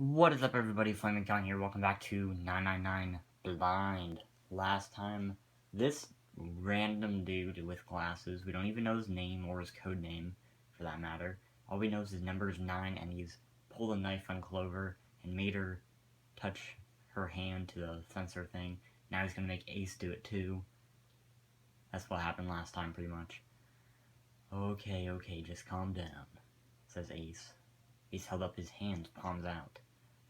What is up, everybody? Flaming Kong here. Welcome back to 999 Blind. Last time, this random dude with glasses, we don't even know his name or his code name, for that matter. All we know is his number is 9, and he's pulled a knife on Clover and made her touch her hand to the sensor thing. Now he's gonna make Ace do it too. That's what happened last time, pretty much. Okay, just calm down, says Ace. Ace held up his hands, palms out.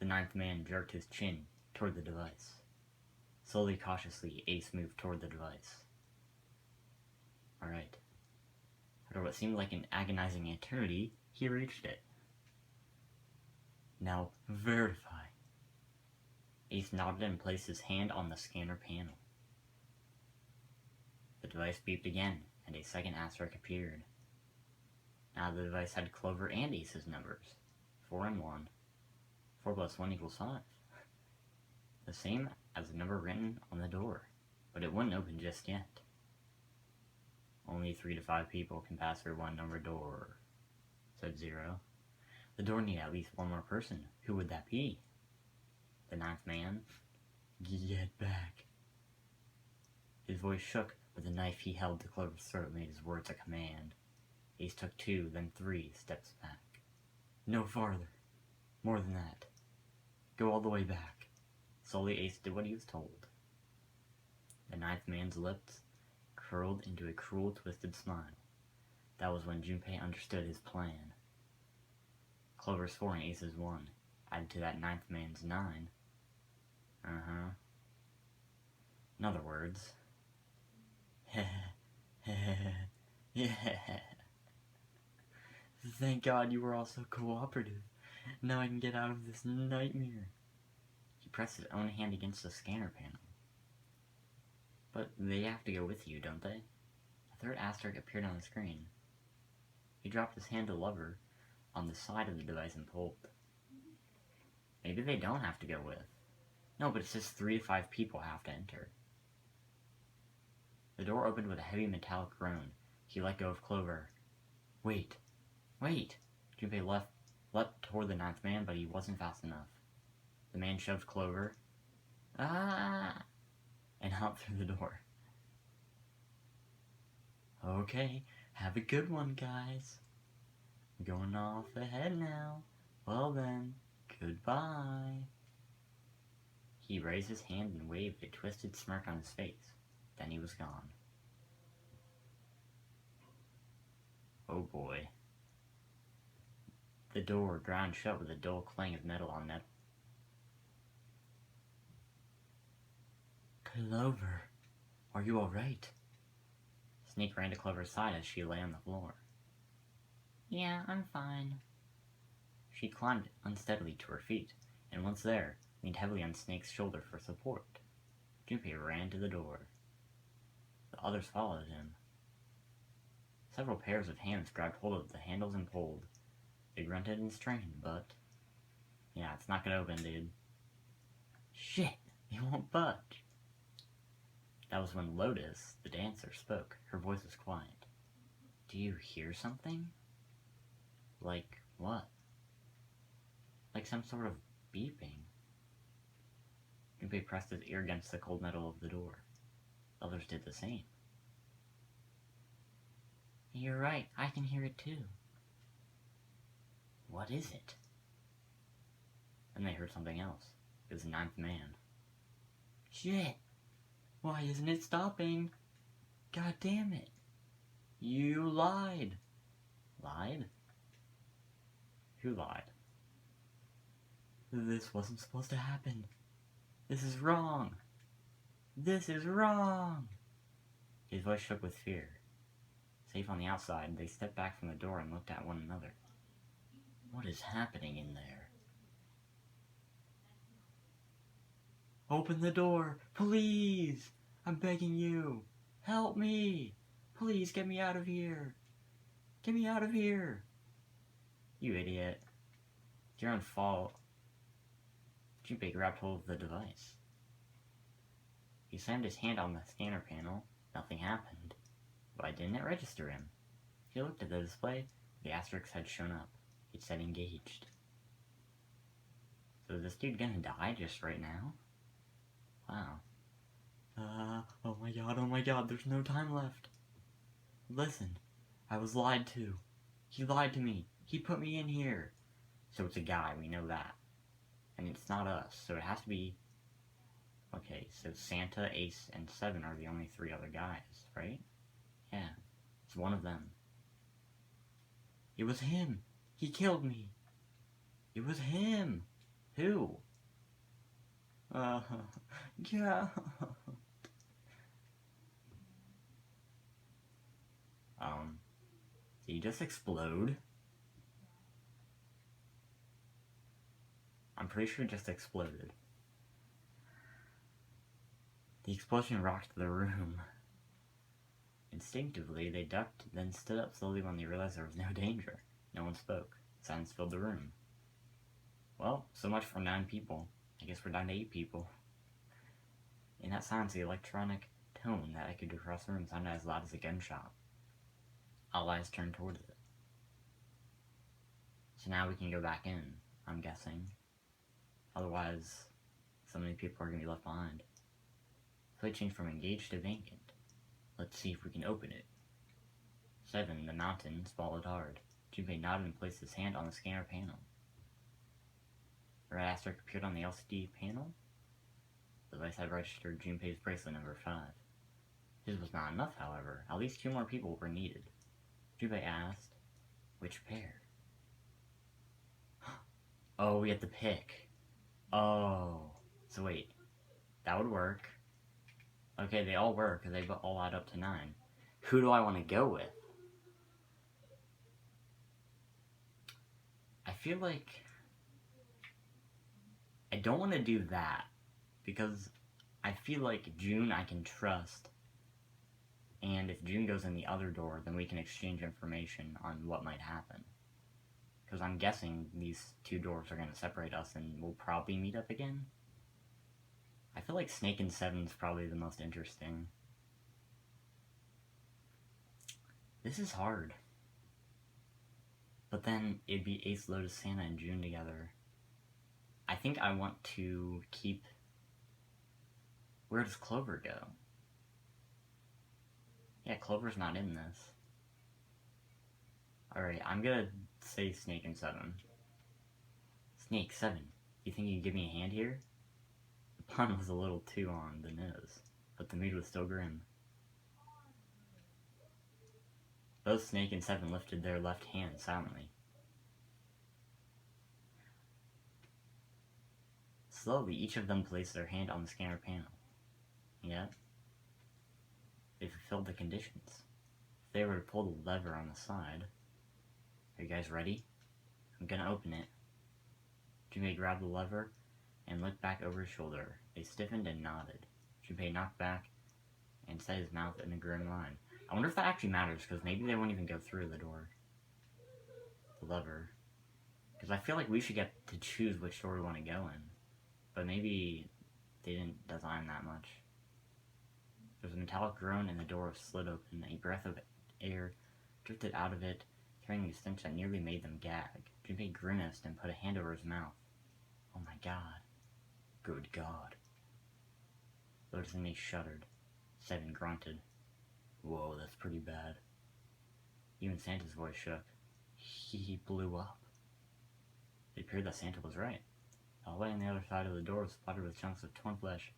The ninth man jerked his chin toward the device. Slowly, cautiously, Ace moved toward the device. Alright. After what seemed like an agonizing eternity, he reached it. Now, verify. Ace nodded and placed his hand on the scanner panel. The device beeped again, and a second asterisk appeared. Now the device had Clover and Ace's numbers. 4 and 1. 4 plus 1 equals 5. The same as the number written on the door, but it wouldn't open just yet. Only 3 to 5 people can pass through one number door, said Zero. The door needed at least one more person. Who would that be? The ninth man? Get back. His voice shook, but the knife he held to Clover's throat made his words a command. Ace took 2, then 3 steps back. No farther. More than that. Go all the way back. Slowly, Ace did what he was told. The ninth man's lips curled into a cruel, twisted smile. That was when Junpei understood his plan. Clover's 4 and Ace's 1. Added to that ninth man's 9. In other words... yeah. Thank God you were all so cooperative. Now I can get out of this nightmare. He pressed his own hand against the scanner panel. But they have to go with you, don't they? A third asterisk appeared on the screen. He dropped his hand to the lever on the side of the device and pulled. Maybe they don't have to go with. No, but it says 3 to 5 people have to enter. The door opened with a heavy metallic groan. He let go of Clover. Wait! Junpei leapt toward the ninth man, but he wasn't fast enough. The man shoved Clover, and hopped through the door. Okay, have a good one, guys. I'm going off ahead now. Well then, goodbye. He raised his hand and waved a twisted smirk on his face. Then he was gone. Oh boy. The door ground shut with a dull clang of metal on metal. Clover, are you alright? Snake ran to Clover's side as she lay on the floor. Yeah, I'm fine. She climbed unsteadily to her feet, and once there, leaned heavily on Snake's shoulder for support. Junpei ran to the door. The others followed him. Several pairs of hands grabbed hold of the handles and pulled. They grunted and strained, but... yeah, it's not gonna open, dude. Shit! They won't budge! That was when Lotus, the dancer, spoke. Her voice was quiet. Do you hear something? Like what? Like some sort of beeping. Junpei pressed his ear against the cold metal of the door. Others did the same. You're right, I can hear it too. What is it? Then they heard something else. It was the ninth man. Shit! Why isn't it stopping? God damn it! You lied! Lied? Who lied? This wasn't supposed to happen. This is wrong. This is wrong! His voice shook with fear. Safe on the outside, they stepped back from the door and looked at one another. What is happening in there? Open the door! Please! I'm begging you! Help me! Please get me out of here! Get me out of here! You idiot. It's your own fault. Junpei grabbed hold of the device. He slammed his hand on the scanner panel. Nothing happened. Why didn't it register him? He looked at the display. The asterisk had shown up. It said engaged. So is this dude gonna die just right now? Wow. Oh my god, there's no time left. Listen, I was lied to. He lied to me. He put me in here. So it's a guy, we know that. And it's not us, so it has to be... Okay, so Santa, Ace, and Seven are the only 3 other guys, right? Yeah, it's one of them. It was him! He killed me! It was him! Who? Yeah. Did he just explode? I'm pretty sure it just exploded. The explosion rocked the room. Instinctively, they ducked, then stood up slowly when they realized there was no danger. No one spoke. Silence filled the room. Well, so much for 9 people. I guess we're down to 8 people. In that silence, the electronic tone that echoed across the room sounded as loud as a gunshot. All eyes turned towards it. So now we can go back in, I'm guessing. Otherwise, so many people are going to be left behind. Play changed from engaged to vacant. Let's see if we can open it. 7. The mountain swallowed hard. Junpei nodded and placed his hand on the scanner panel. A red asterisk appeared on the LCD panel. The device had registered Junpei's bracelet number 5. His was not enough, however. At least 2 more people were needed. Junpei asked, which pair? Oh, we have to pick. Oh. So wait. That would work. Okay, they all work, because they all add up to 9. Who do I want to go with? I feel like... I don't want to do that, because I feel like June I can trust, and if June goes in the other door, then we can exchange information on what might happen. Because I'm guessing these 2 doors are going to separate us, and we'll probably meet up again. I feel like Snake and Seven's probably the most interesting. This is hard. But then it'd be Ace, Lotus, Santa, and June together. I think I want to keep... Where does Clover go? Yeah, Clover's not in this. Alright, I'm gonna say Snake and Seven. Snake, Seven, you think you can give me a hand here? The pun was a little too on the nose, but the mood was still grim. Both Snake and Seven lifted their left hands silently. Slowly, each of them placed their hand on the scanner panel. Yet, they fulfilled the conditions. If they were to pull the lever on the side... Are you guys ready? I'm gonna open it. Junpei grabbed the lever and looked back over his shoulder. They stiffened and nodded. Junpei knocked back and set his mouth in a grim line. I wonder if that actually matters, because maybe they won't even go through the door. The lever. Because I feel like we should get to choose which door we want to go in. But maybe they didn't design that much. There was a metallic groan and the door slid open. A breath of air drifted out of it, carrying a stench that nearly made them gag. Junpei grimaced and put a hand over his mouth. Oh my god. Good god. Lotus and Ace shuddered. Seven grunted. Whoa, that's pretty bad. Even Santa's voice shook. He blew up. It appeared that Santa was right. The hallway on the other side of the door was splattered with chunks of torn flesh.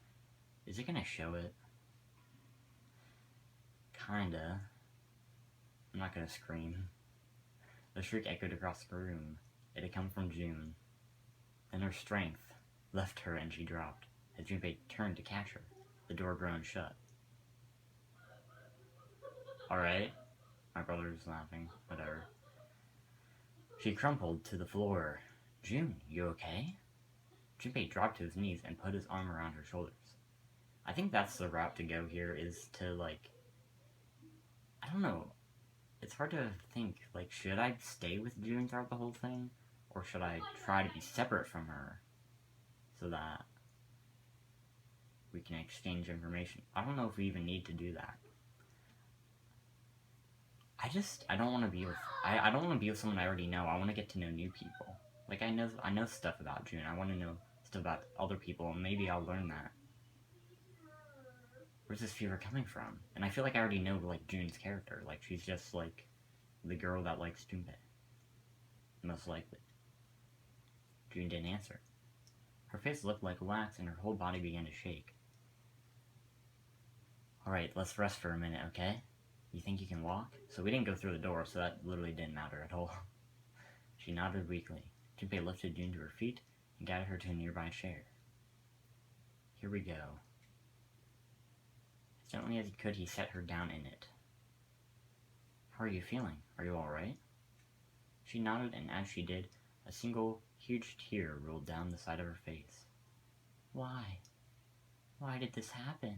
Is it gonna show it? Kinda. I'm not gonna scream. The shriek echoed across the room. It had come from June. Then her strength left her and she dropped. As Junpei turned to catch her, the door groaned shut. Alright. My brother was laughing. Whatever. She crumpled to the floor. June, you okay? Junpei dropped to his knees and put his arm around her shoulders. I think that's the route to go here, is to, like... I don't know. It's hard to think, like, should I stay with June throughout the whole thing? Or should I try to be separate from her? So that we can exchange information. I don't know if we even need to do that. I don't want to be with... I don't want to be with someone I already know. I want to get to know new people. Like, I know stuff about June. I want to know stuff about other people, and maybe I'll learn that. Where's this fever coming from? And I feel like I already know, like, June's character. Like, she's just, like, the girl that likes Junpei. Most likely. June didn't answer. Her face looked like wax, and her whole body began to shake. Alright, let's rest for a minute, okay? You think you can walk? So we didn't go through the door, so that literally didn't matter at all. She nodded weakly. Junpei lifted June to her feet and guided her to a nearby chair. Here we go. As gently as he could, he set her down in it. How are you feeling? Are you alright? She nodded, and as she did, a single, huge tear rolled down the side of her face. Why? Why did this happen?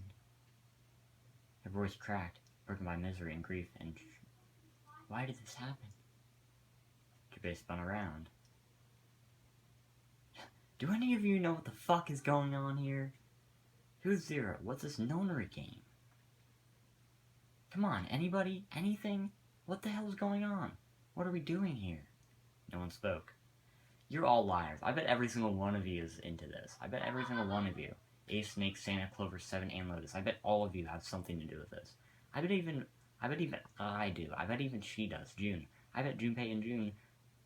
Her voice cracked, broken by misery and grief, and... Why did this happen? Junpei spun around. Do any of you know what the fuck is going on here? Who's Zero? What's this Nonary game? Come on, anybody? Anything? What the hell is going on? What are we doing here? No one spoke. You're all liars. I bet every single one of you is into this. I bet every single one of you. Ace, Snake, Santa, Clover, Seven, and Lotus. I bet all of you have something to do with this. I bet even I do. I bet even she does, June. I bet Junpei and June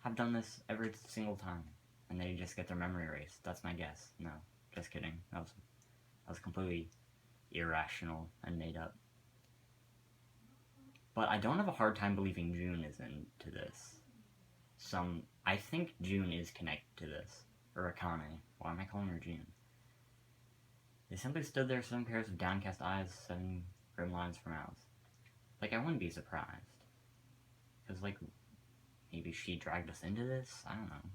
have done this every single time. And they just get their memory erased. That's my guess. No, just kidding. That was completely irrational and made up. But I don't have a hard time believing June is into this. I think June is connected to this. Or Akane. Why am I calling her June? They simply stood there, 7 pairs of downcast eyes, 7 grim lines for mouths. Like, I wouldn't be surprised. Because, like, maybe she dragged us into this? I don't know.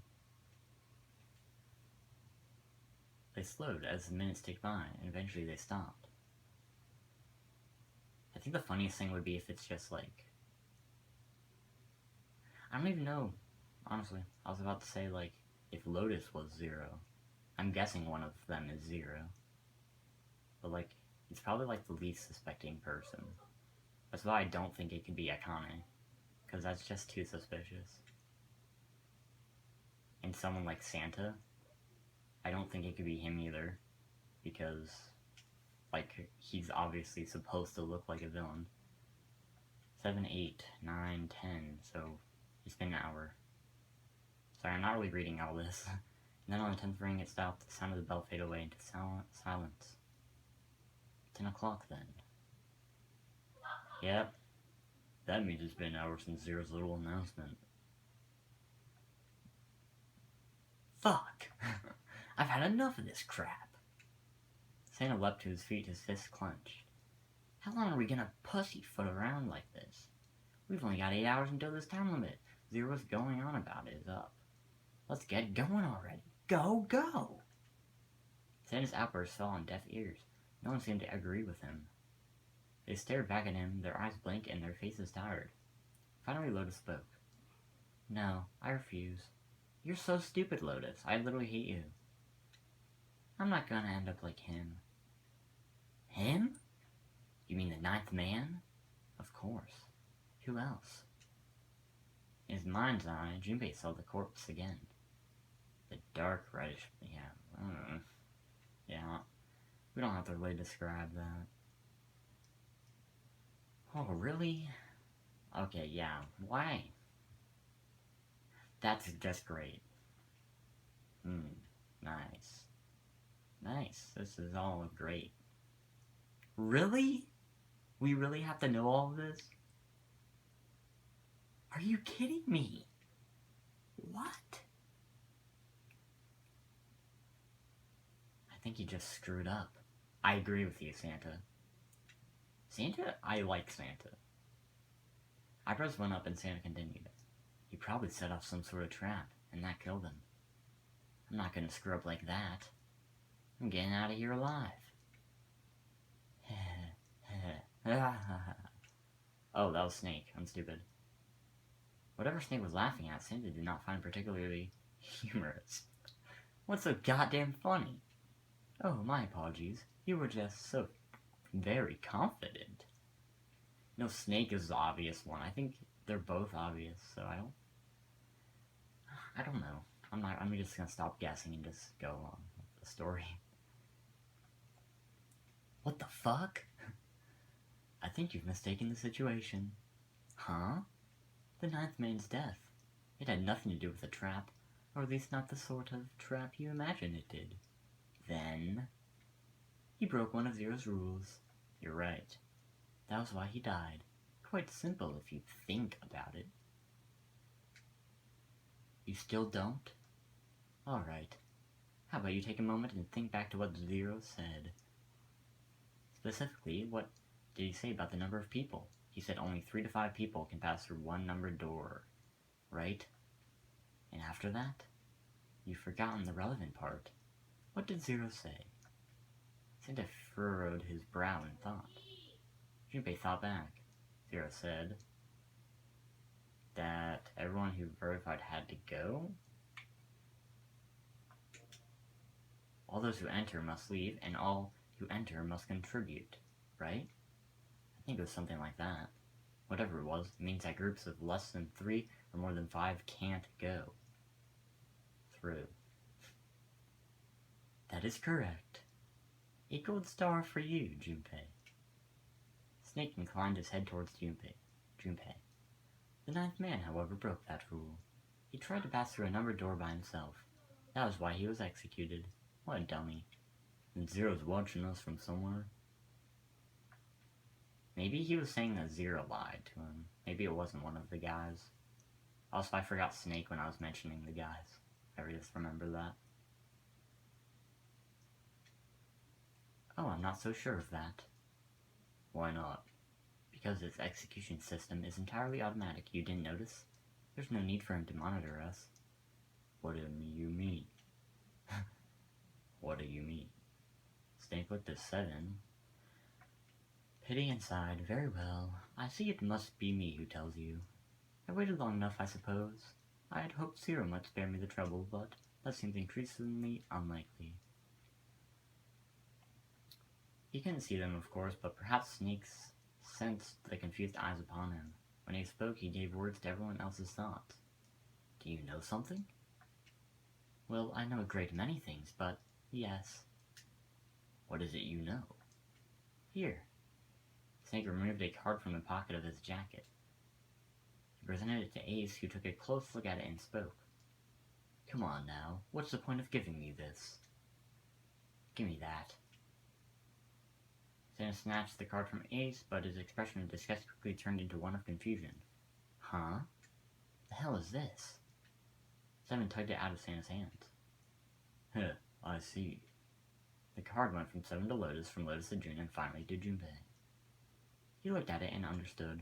They slowed as the minutes ticked by, and eventually they stopped. I think the funniest thing would be if it's just like... I don't even know, honestly. I was about to say, like, if Lotus was Zero. I'm guessing one of them is Zero. But, like, it's probably, like, the least suspecting person. That's why I don't think it could be Akane. Because that's just too suspicious. And someone like Santa, I don't think it could be him either. Because, like, he's obviously supposed to look like a villain. 7, 8, 9, 10, so it's been an hour. Sorry, I'm not really reading all this. And then on the 10th ring it stopped, the sound of the bell faded away into silence. 10 o'clock then. Yep. That means it's been an hour since Zero's little announcement. Fuck! I've had enough of this crap. Santa leapt to his feet, his fists clenched. How long are we gonna pussyfoot around like this? We've only got 8 hours until this time limit. Zero's going on about it is up. Let's get going already. Go, go! Santa's outburst fell on deaf ears. No one seemed to agree with him. They stared back at him, their eyes blank and their faces tired. Finally, Lotus spoke. No, I refuse. You're so stupid, Lotus. I literally hate you. I'm not gonna end up like him. Him? You mean the 9th man? Of course. Who else? In his mind's eye, Junpei saw the corpse again. The dark reddish... Yeah, we don't have to really describe that. Oh, really? Okay, yeah. Why? That's just great. Nice. Nice. This is all great. Really? We really have to know all of this? Are you kidding me? What? I think you just screwed up. I agree with you, Santa. Santa? I like Santa. Eyebrows went up and Santa continued. He probably set off some sort of trap, and that killed him. I'm not gonna screw up like that. I'm getting out of here alive. Oh, that was Snake. I'm stupid. Whatever Snake was laughing at, Santa did not find particularly humorous. What's so goddamn funny? Oh, my apologies. You were just so very confident. No, Snake is the obvious one. I think they're both obvious, so I don't know. I'm just gonna stop guessing and just go on with the story. What the fuck? I think you've mistaken the situation. Huh? The ninth man's death. It had nothing to do with a trap, or at least not the sort of trap you imagine it did. Then... he broke one of Zero's rules. You're right. That was why he died. Quite simple if you think about it. You still don't? Alright. How about you take a moment and think back to what Zero said? Specifically, what did he say about the number of people? He said only 3 to 5 people can pass through one numbered door. Right? And after that? You've forgotten the relevant part. What did Zero say? Santa furrowed his brow in thought. Junpei thought back. Zero said that everyone who verified had to go? All those who enter must leave, and all who enter must contribute, right? I think it was something like that. Whatever it was, it means that groups of less than 3 or more than 5 can't go through. That is correct. A gold star for you, Junpei. Snake inclined his head towards Junpei. The ninth man, however, broke that rule. He tried to pass through a numbered door by himself. That was why he was executed. What a dummy. And Zero's watching us from somewhere. Maybe he was saying that Zero lied to him. Maybe it wasn't one of the guys. Also, I forgot Snake when I was mentioning the guys. I just remember that. Oh, I'm not so sure of that. Why not? Because its execution system is entirely automatic. You didn't notice? There's no need for him to monitor us. What do you mean? What do you mean? Snake looked at 7. Pity and sighed. Very well. I see it must be me who tells you. I waited long enough, I suppose. I had hoped Zero might spare me the trouble, but that seems increasingly unlikely. He couldn't see them, of course, but perhaps Snake sensed the confused eyes upon him. When he spoke, he gave words to everyone else's thoughts. Do you know something? Well, I know a great many things, but yes. What is it you know? Here. Snake removed a card from the pocket of his jacket. He presented it to Ace, who took a close look at it and spoke. Come on now, what's the point of giving me this? Give me that. Santa snatched the card from Ace, but his expression of disgust quickly turned into one of confusion. Huh? The hell is this? 7 tugged it out of Santa's hands. Huh, I see. The card went from 7 to Lotus, from Lotus to June, and finally to Junpei. He looked at it and understood.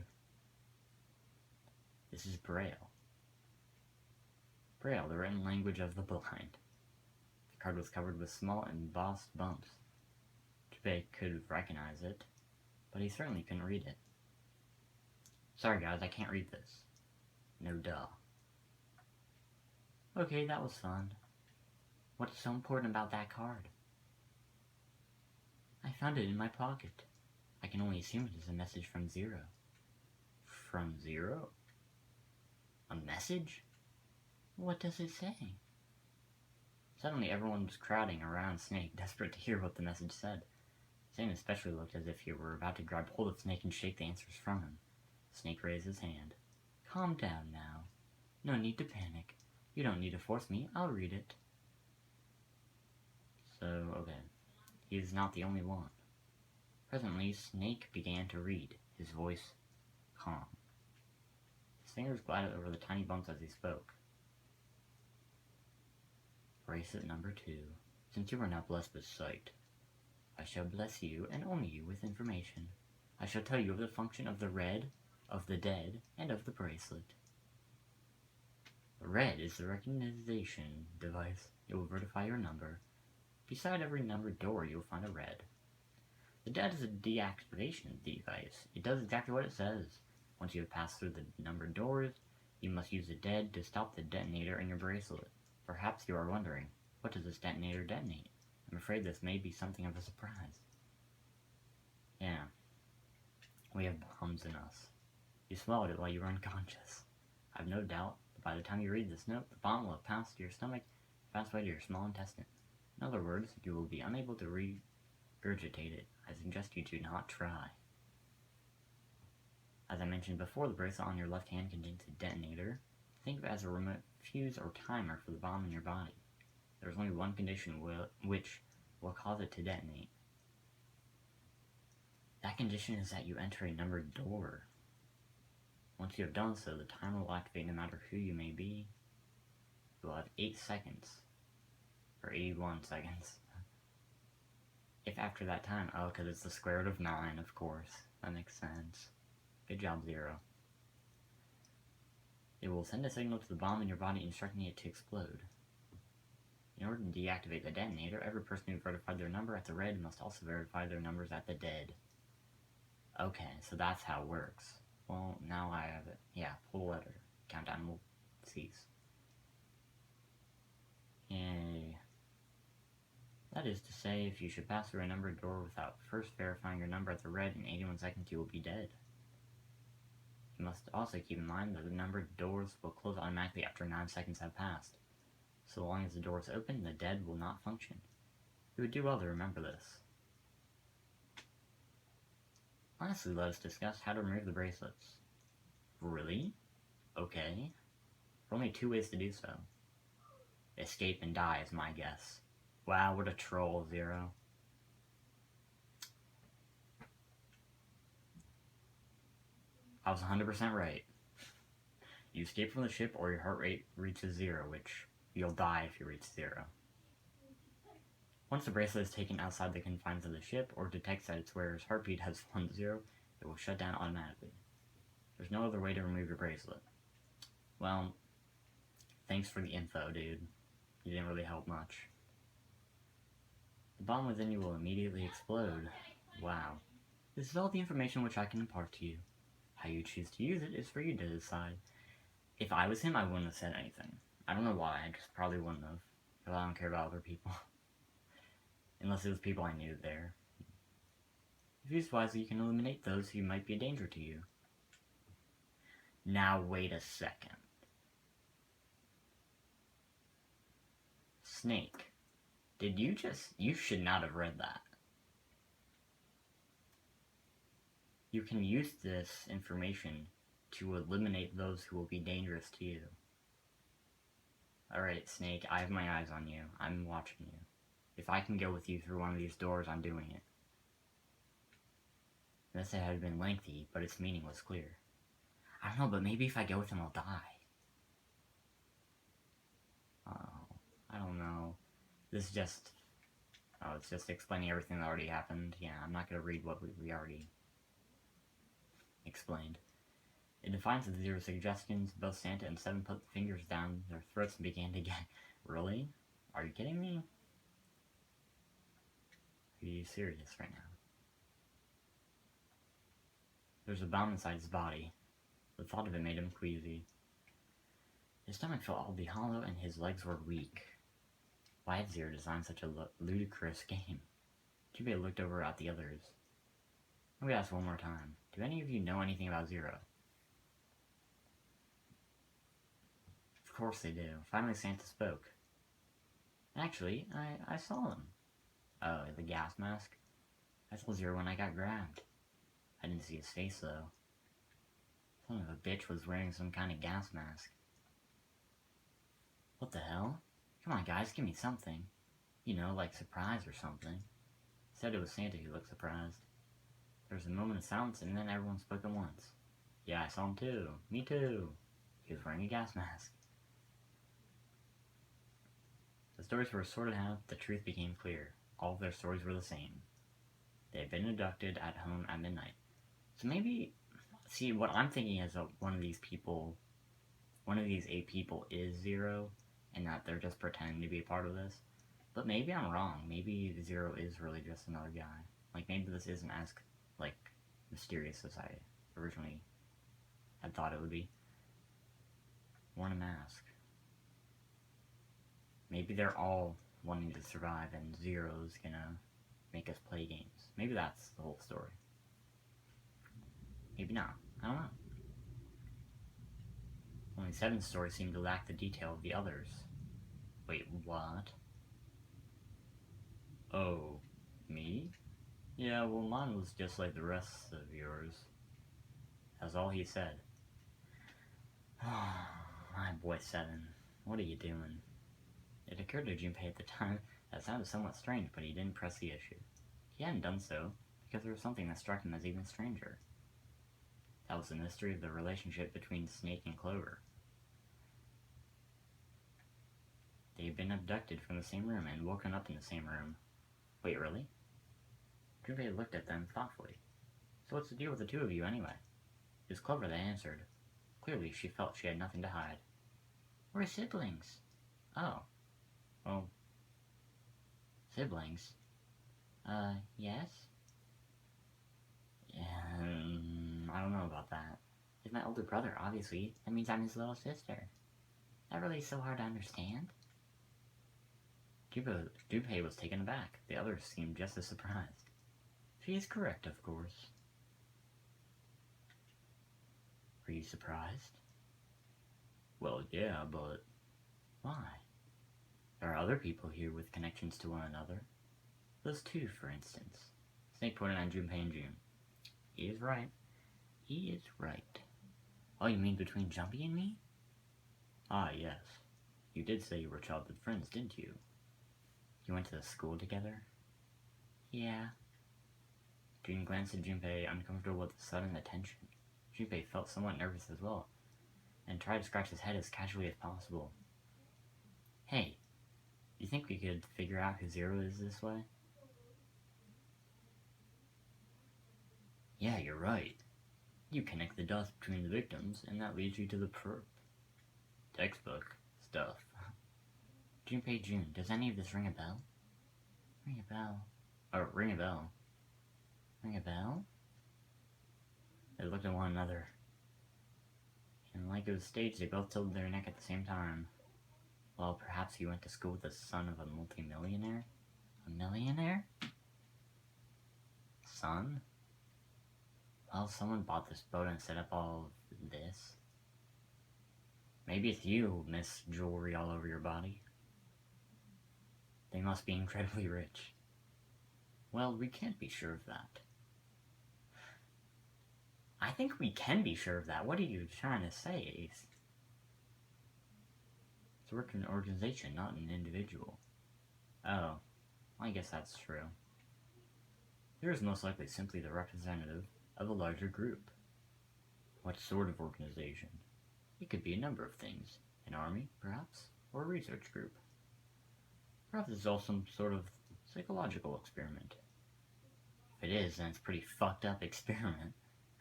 This is Braille. Braille, the written language of the blind. The card was covered with small embossed bumps. Junpei could recognize it, but he certainly couldn't read it. Sorry guys, I can't read this. No duh. Okay, that was fun. What's so important about that card? I found it in my pocket. I can only assume it is a message from Zero. From Zero? A message? What does it say? Suddenly everyone was crowding around Snake, desperate to hear what the message said. Zane especially looked as if he were about to grab hold of Snake and shake the answers from him. Snake raised his hand. Calm down now. No need to panic. You don't need to force me. I'll read it. So, okay. He is not the only one. Presently, Snake began to read, his voice calm. His fingers glided over the tiny bumps as he spoke. Bracelet number 2. Since you are now blessed with sight, I shall bless you, and only you, with information. I shall tell you of the function of the red, of the dead, and of the bracelet. The red is the recognition device. It will verify your number. Beside every numbered door, you'll find a red. The dead is a deactivation device. It does exactly what it says. Once you have passed through the numbered doors, you must use the dead to stop the detonator in your bracelet. Perhaps you are wondering, what does this detonator detonate? I'm afraid this may be something of a surprise. Yeah. We have bombs in us. You swallowed it while you were unconscious. I've no doubt By the time you read this note, the bomb will have passed to your stomach, passed by to your small intestine. In other words, you will be unable to regurgitate it. I suggest you do not try. As I mentioned before, the bracelet on your left hand contains a detonator. Think of it as a remote fuse or timer for the bomb in your body. There is only one condition which will cause it to detonate. That condition is that you enter a numbered door. Once you have done so, the timer will activate no matter who you may be. You will have 8 seconds. Or 81 seconds. If after that time, oh, because it's the square root of 9, of course. That makes sense. Good job, Zero. It will send a signal to the bomb in your body instructing it to explode. In order to deactivate the detonator, every person who verified their number at the red must also verify their numbers at the dead. Okay, so that's how it works. Well, now I have it. Yeah, pull the letter. Countdown will cease. Yay. That is to say, if you should pass through a numbered door without first verifying your number at the red, in 81 seconds you will be dead. You must also keep in mind that the numbered doors will close automatically after 9 seconds have passed. So long as the door is open, the dead will not function. You would do well to remember this. Lastly, let us discuss how to remove the bracelets. Really? Okay. There are only 2 ways to do so. Escape and die is my guess. Wow, what a troll, Zero. I was 100% right. You escape from the ship or your heart rate reaches 0, which you'll die if you reach 0. Once the bracelet is taken outside the confines of the ship or detects that its wearer's heartbeat has 1-0, it will shut down automatically. There's no other way to remove your bracelet. Well, thanks for the info, dude. You didn't really help much. The bomb within you will immediately explode. Wow. This is all the information which I can impart to you. How you choose to use it is for you to decide. If I was him, I wouldn't have said anything. I don't know why, I just probably wouldn't have. Because I don't care about other people. Unless it was people I knew there. If used wisely, you can eliminate those who might be a danger to you. Now wait a second. Snake, did you should not have read that. You can use this information to eliminate those who will be dangerous to you. Alright, Snake, I have my eyes on you. I'm watching you. If I can go with you through one of these doors, I'm doing it. This had been lengthy, but its meaning was clear. I don't know, but maybe if I go with him, I'll die. Oh, I don't know. This is just... Oh, it's just explaining everything that already happened. Yeah, I'm not going to read what we already explained. In defiance of the Zero suggestions, both Santa and Seven put fingers down their throats and began to gag. Really? Are you kidding me? Are you serious right now? There's a bomb inside his body. The thought of it made him queasy. His stomach felt oddly hollow and his legs were weak. Why had Zero designed such a ludicrous game? Jubei looked over at the others. Let me ask one more time. Do any of you know anything about Zero? Of course they do. Finally Santa spoke. Actually, I saw him. Oh, the gas mask? I saw Zero when I got grabbed. I didn't see his face though. Son of a bitch was wearing some kind of gas mask. What the hell? Come on guys, give me something. You know, like surprise or something. Said it was Santa who looked surprised. There was a moment of silence and then everyone spoke at once. Yeah, I saw him too. Me too. He was wearing a gas mask. The stories were sorted out, the truth became clear. All of their stories were the same. They had been abducted at home at midnight. So maybe, see, what I'm thinking is that one of these 8 people is Zero, and that they're just pretending to be a part of this. But maybe I'm wrong. Maybe Zero is really just another guy. Like, maybe this isn't as, like, mysterious as I originally had thought it would be. Worn a mask. Maybe they're all wanting to survive and Zero's gonna make us play games. Maybe that's the whole story. Maybe not. I don't know. Only Seven's story seemed to lack the detail of the others. Wait, what? Oh, me? Yeah, well, mine was just like the rest of yours. That's all he said. My boy Seven, what are you doing? It occurred to Junpei at the time that sounded somewhat strange, but he didn't press the issue. He hadn't done so, because there was something that struck him as even stranger. That was the mystery of the relationship between Snake and Clover. They had been abducted from the same room and woken up in the same room. Wait, really? Junpei looked at them thoughtfully. So what's the deal with the two of you, anyway? It was Clover that answered. Clearly, she felt she had nothing to hide. We're siblings. Oh. Well, siblings? Yes? I don't know about that. He's my older brother, obviously. That means I'm his little sister. That really is so hard to understand. Junpei was taken aback. The others seemed just as surprised. She is correct, of course. Were you surprised? Well, yeah, but... why? There are other people here with connections to one another. Those two, for instance. Snake pointed on Junpei and June. He is right. He is right. Oh, you mean between Jumpy and me? Ah, yes. You did say you were childhood friends, didn't you? You went to the school together? Yeah. June glanced at Junpei, uncomfortable with the sudden attention. Junpei felt somewhat nervous as well, and tried to scratch his head as casually as possible. Hey, do you think we could figure out who Zero is this way? Yeah, you're right. You connect the dots between the victims, and that leads you to the perp. Textbook stuff. Junpei June, does any of this ring a bell? Ring a bell. Oh, ring a bell. Ring a bell? They looked at one another. And like it was staged, they both tilted their neck at the same time. Well, perhaps he went to school with the son of a multimillionaire? A millionaire? Son? Well, someone bought this boat and set up all of this. Maybe it's you who miss jewelry all over your body. They must be incredibly rich. Well, we can't be sure of that. I think we can be sure of that. What are you trying to say, Ace? It's work in an organization, not an individual. Oh, I guess that's true. There is most likely simply the representative of a larger group. What sort of organization? It could be a number of things. An army, perhaps, or a research group. Perhaps it's all some sort of psychological experiment. If it is, then it's a pretty fucked up experiment.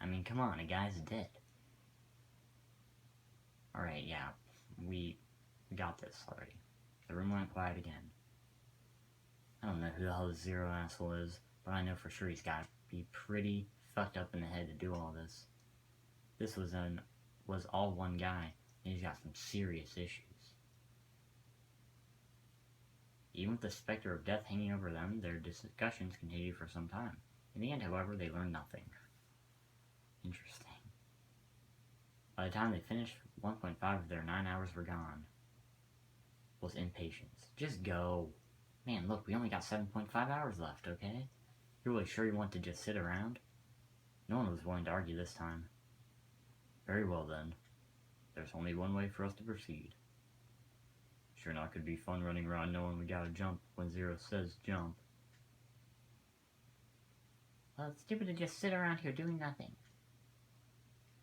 I mean, come on, a guy's dead. Alright, yeah, we got this already. The room went quiet again. I don't know who the hell this Zero asshole is, but I know for sure he's got to be pretty fucked up in the head to do all this. This was all one guy, and he's got some serious issues. Even with the specter of death hanging over them, their discussions continued for some time. In the end, however, they learned nothing. Interesting. By the time they finished, 1.5 of their 9 hours were gone. Was impatience. Just go. Man, look, we only got 7.5 hours left, okay? You're really sure you want to just sit around? No one was willing to argue this time. Very well then. There's only one way for us to proceed. Sure not could be fun running around knowing we gotta jump when Zero says jump. Well, it's stupid to just sit around here doing nothing.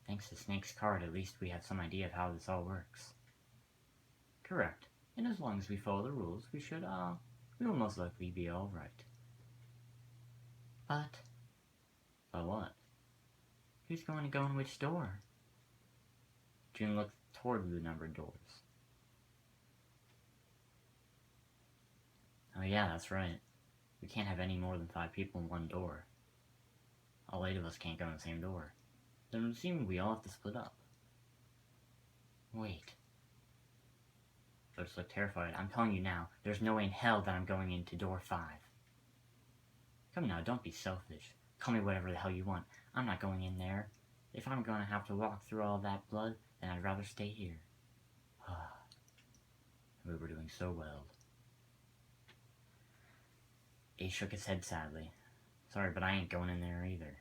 Thanks to Snake's card, at least we have some idea of how this all works. Correct. And as long as we follow the rules, we will most likely be alright. But what? Who's going to go in which door? June looked toward the numbered doors. Oh yeah, that's right. We can't have any more than 5 people in one door. All 8 of us can't go in the same door. Then it would seem we all have to split up. Wait. I just looked terrified. I'm telling you now, there's no way in hell that I'm going into door 5. Come now, don't be selfish. Call me whatever the hell you want. I'm not going in there. If I'm going to have to walk through all that blood, then then I'd rather stay here. We were doing so well. Ace shook his head sadly. Sorry, but I ain't going in there either.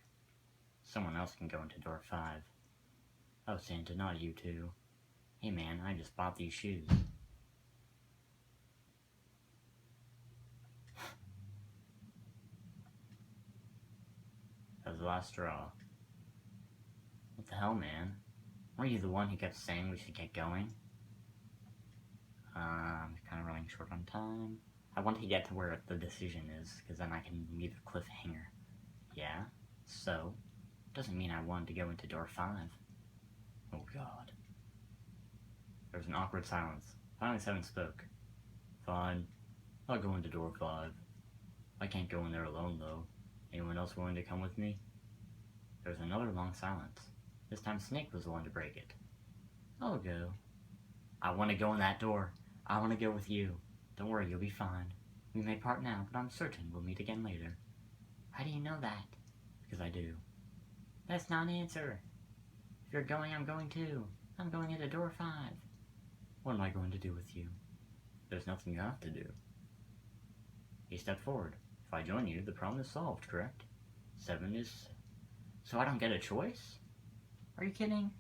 Someone else can go into door 5. Oh, Santa, not you two. Hey man, I just bought these shoes. That was the last straw. What the hell, man? Weren't you the one who kept saying we should get going? I'm kind of running short on time. I want to get to where the decision is, because then I can leave a cliffhanger. Yeah? So? Doesn't mean I wanted to go into door 5. Oh god. There was an awkward silence. Finally, Seven spoke. Fine. I'll go into door 5. I can't go in there alone, though. Anyone else willing to come with me? There was another long silence. This time Snake was the one to break it. I'll go. I want to go in that door. I want to go with you. Don't worry, you'll be fine. We may part now, but I'm certain we'll meet again later. How do you know that? Because I do. That's not an answer. If you're going, I'm going too. I'm going into door 5. What am I going to do with you? There's nothing you have to do. He stepped forward. If I join you, the problem is solved, correct? 7 is... So I don't get a choice? Are you kidding?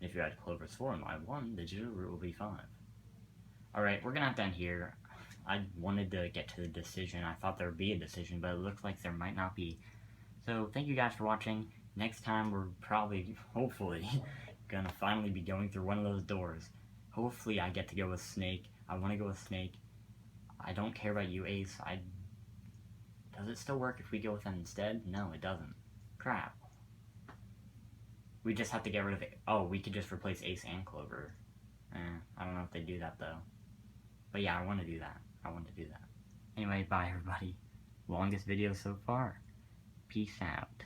If you add Clover's 4 in my 1, the digital root will be 5. Alright, we're gonna have to end here. I wanted to get to the decision. I thought there would be a decision, but it looks like there might not be. So, thank you guys for watching. Next time, we're probably, hopefully, gonna finally be going through one of those doors. Hopefully, I get to go with Snake. I want to go with Snake. I don't care about you, Ace. Does it still work if we go with him instead? No, it doesn't. Crap. We just have to get rid of it. Oh, we could just replace Ace and Clover. I don't know if they do that, though. But yeah, I want to do that. Anyway, bye, everybody. Longest video so far. Peace out.